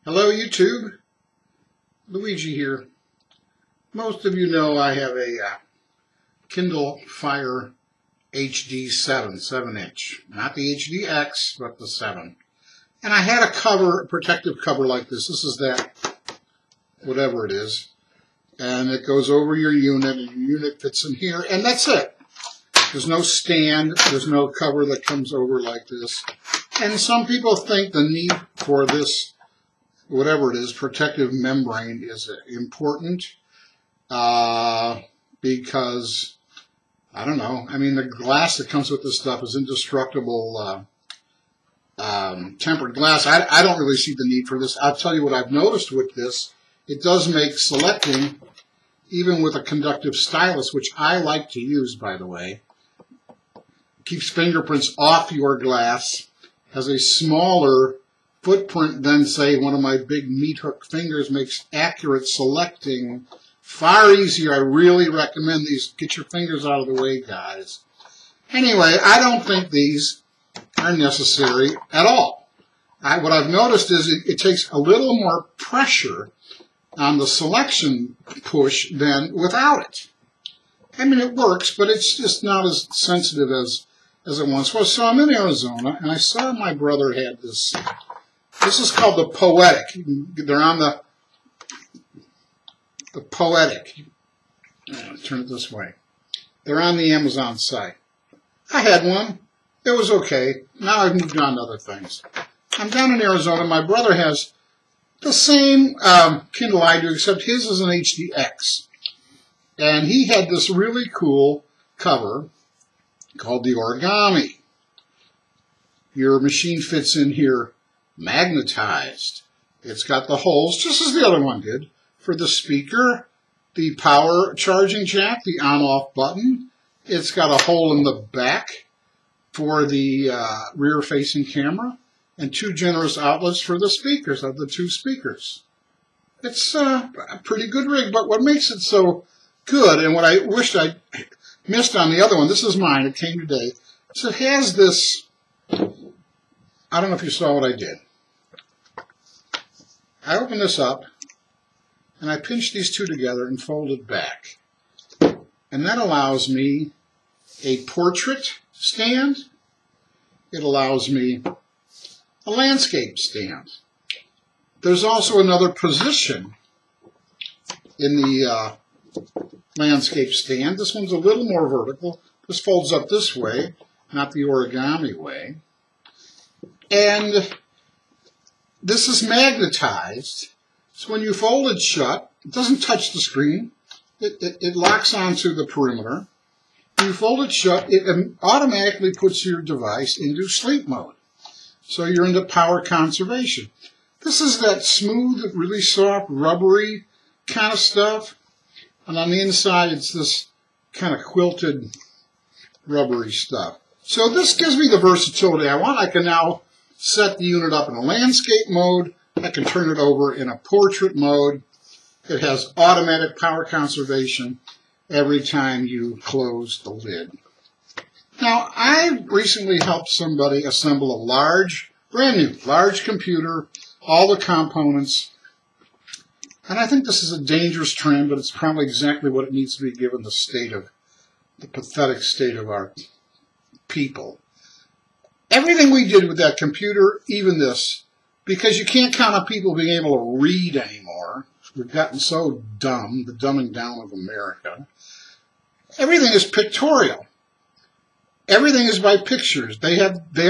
Hello YouTube, Luigi here. Most of you know I have a Kindle Fire HD 7-inch. Not the HDX, but the 7. And I had a protective cover like this. This is that, whatever it is. And it goes over your unit, and your unit fits in here, and that's it. There's no stand, there's no cover that comes over like this. And some people think the need for this, whatever it is, protective membrane is important because, I don't know, I mean, the glass that comes with this stuff is indestructible tempered glass. I don't really see the need for this. I'll tell you what I've noticed with this. It does make selecting, even with a conductive stylus, which I like to use, by the way, keeps fingerprints off your glass, has a smaller footprint than, say, one of my big meat hook fingers, makes accurate selecting far easier. I really recommend these. Get your fingers out of the way, guys. Anyway, I don't think these are necessary at all. What I've noticed is it takes a little more pressure on the selection push than without it. I mean, it works, but it's just not as sensitive as it once was. So I'm in Arizona, and I saw my brother had this. This is called the Poetic. They're on the Poetic. Turn it this way. They're on the Amazon site. I had one. It was okay. Now I've moved on to other things. I'm down in Arizona. My brother has the same Kindle I do, except his is an HDX. And he had this really cool cover called the Origami. Your machine fits in here magnetized. It's got the holes, just as the other one did, for the speaker, the power charging jack, the on-off button. It's got a hole in the back for the rear-facing camera, and two generous outlets for the speakers, of the two speakers. It's a pretty good rig, but what makes it so good, and what I wished I missed on the other one, this is mine, it came today, is it has this, I don't know if you saw what I did. I opened this up, and I pinched these two together and folded back. And that allows me a portrait stand. It allows me a landscape stand. There's also another position in the landscape stand. This one's a little more vertical. This folds up this way, not the origami way. And this is magnetized, so when you fold it shut, it doesn't touch the screen. It locks onto the perimeter. When you fold it shut, it automatically puts your device into sleep mode. So you're into power conservation. This is that smooth, really soft, rubbery kind of stuff. And on the inside, it's this kind of quilted, rubbery stuff. So this gives me the versatility I want. I can now set the unit up in a landscape mode. I can turn it over in a portrait mode. It has automatic power conservation every time you close the lid. Now, I recently helped somebody assemble a large, brand new, large computer, all the components. And I think this is a dangerous trend, but it's probably exactly what it needs to be given the pathetic state of our people. Everything we did with that computer, even this, because you can't count on people being able to read anymore. We've gotten so dumb, the dumbing down of America. Everything is pictorial. Everything is by pictures. They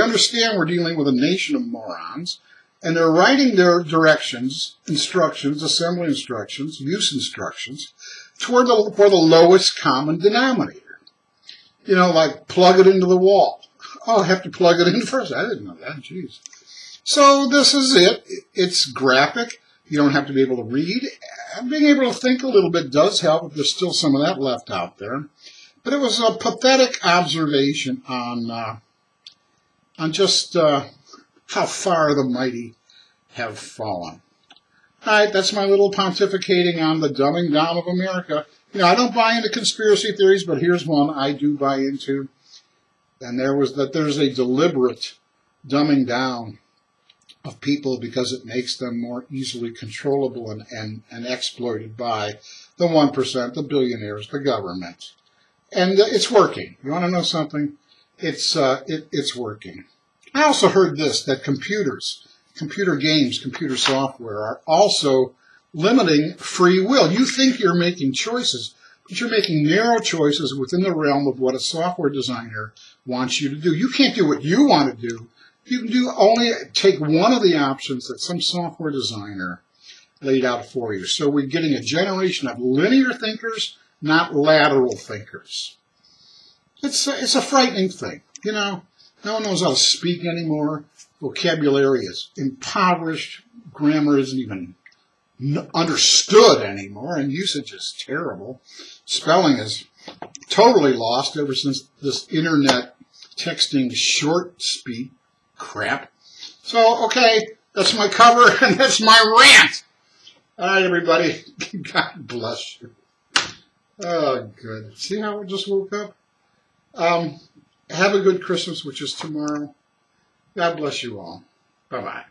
understand we're dealing with a nation of morons, and they're writing their directions, instructions, assembly instructions, use instructions, for the lowest common denominator. You know, like plug it into the wall. Oh, I have to plug it in first. I didn't know that. Jeez. So this is it. It's graphic. You don't have to be able to read. Being able to think a little bit does help, if there's still some of that left out there. But it was a pathetic observation on just how far the mighty have fallen. All right, that's my little pontificating on the dumbing down of America. You know, I don't buy into conspiracy theories, but here's one I do buy into. And there's a deliberate dumbing down of people because it makes them more easily controllable and exploited by the 1%, the billionaires, the government. And it's working. You want to know something? It's working. I also heard this, that computers, computer games, computer software are also limiting free will. You think you're making choices, but you're making narrow choices within the realm of what a software designer wants you to do. You can't do what you want to do. You can only take one of the options that some software designer laid out for you. So we're getting a generation of linear thinkers, not lateral thinkers. It's a frightening thing. You know, no one knows how to speak anymore. Vocabulary is impoverished. Grammar isn't even understood anymore, and usage is terrible. Spelling is totally lost ever since this internet texting short speed crap. So, okay, that's my cover, and that's my rant. All right, everybody. God bless you. Oh, good. See how I just woke up? Have a good Christmas, which is tomorrow. God bless you all. Bye-bye.